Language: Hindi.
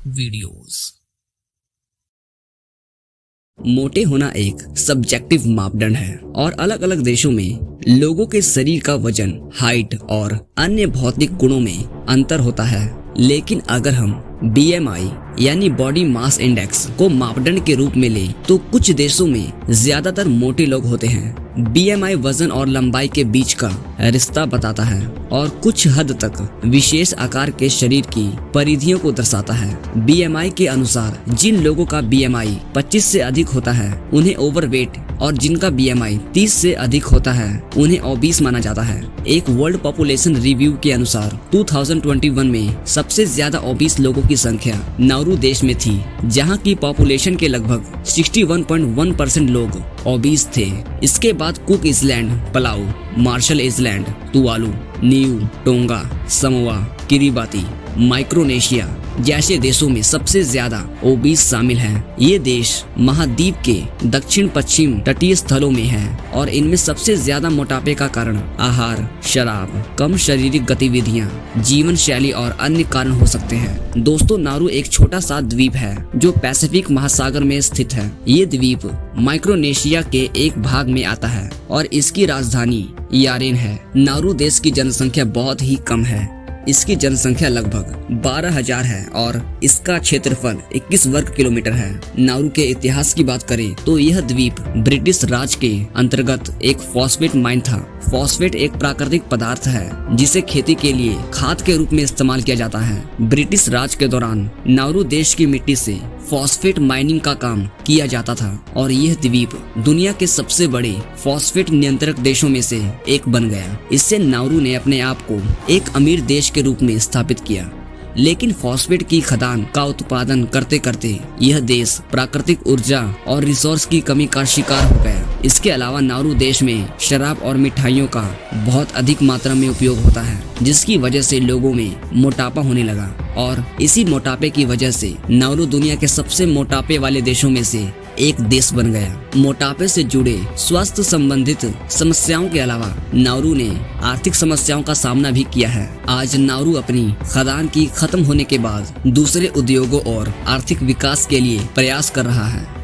वीडियोस। मोटे होना एक सब्जेक्टिव मापदंड है और अलग अलग देशों में लोगों के शरीर का वजन, हाइट और अन्य भौतिक गुणों में अंतर होता है। लेकिन अगर हम BMI यानी बॉडी मास इंडेक्स को मापदंड के रूप में लें तो कुछ देशों में ज्यादातर मोटे लोग होते हैं। BMI वजन और लंबाई के बीच का रिश्ता बताता है और कुछ हद तक विशेष आकार के शरीर की परिधियों को दर्शाता है। BMI के अनुसार जिन लोगों का BMI 25 से अधिक होता है उन्हें ओवरवेट और जिनका BMI 30 से अधिक होता है उन्हें ओबीस माना जाता है। एक वर्ल्ड पॉपुलेशन रिव्यू के अनुसार 2021 में सबसे ज्यादा ओबीस लोगों की संख्या नाउरू देश में थी, जहां की पॉपुलेशन के लगभग 61.1% लोग ओबीस थे। इसके बाद Cook Island, Palau, Marshall Island, Tuvalu, New Tonga, Samoa, Kiribati, Micronesia जैसे देशों में सबसे ज्यादा ओबीस शामिल हैं। ये देश महाद्वीप के दक्षिण पश्चिम तटीय स्थलों में हैं और इनमें सबसे ज्यादा मोटापे का कारण आहार, शराब, कम शारीरिक गतिविधियां, जीवन शैली और अन्य कारण हो सकते हैं। दोस्तों, नाउरू एक छोटा सा द्वीप है जो पैसिफिक महासागर में स्थित है। ये द्वीप माइक्रोनेशिया के एक भाग में आता है और इसकी राजधानी यारेन है। नाउरू देश की जनसंख्या बहुत ही कम है। इसकी जनसंख्या लगभग 12,000 है और इसका क्षेत्रफल 21 वर्ग किलोमीटर है। नाउरू के इतिहास की बात करें तो यह द्वीप ब्रिटिश राज के अंतर्गत एक फॉस्फेट माइन था। फॉस्फेट एक प्राकृतिक पदार्थ है जिसे खेती के लिए खाद के रूप में इस्तेमाल किया जाता है। ब्रिटिश राज के दौरान नाउरू देश की मिट्टी से फॉस्फेट माइनिंग का काम किया जाता था और यह द्वीप दुनिया के सबसे बड़े फॉस्फेट नियंत्रक देशों में से एक बन गया। इससे नाउरू ने अपने आप को एक अमीर देश के रूप में स्थापित किया। लेकिन फॉस्फेट की खदान का उत्पादन करते करते यह देश प्राकृतिक ऊर्जा और रिसोर्स की कमी का शिकार हो गया। इसके अलावा नाउरू देश में शराब और मिठाइयों का बहुत अधिक मात्रा में उपयोग होता है, जिसकी वजह से लोगों में मोटापा होने लगा और इसी मोटापे की वजह से नाउरू दुनिया के सबसे मोटापे वाले देशों में से एक देश बन गया। मोटापे से जुड़े स्वास्थ्य संबंधित समस्याओं के अलावा नाउरू ने आर्थिक समस्याओं का सामना भी किया है। आज नाउरू अपनी खदान की खत्म होने के बाद दूसरे उद्योगों और आर्थिक विकास के लिए प्रयास कर रहा है।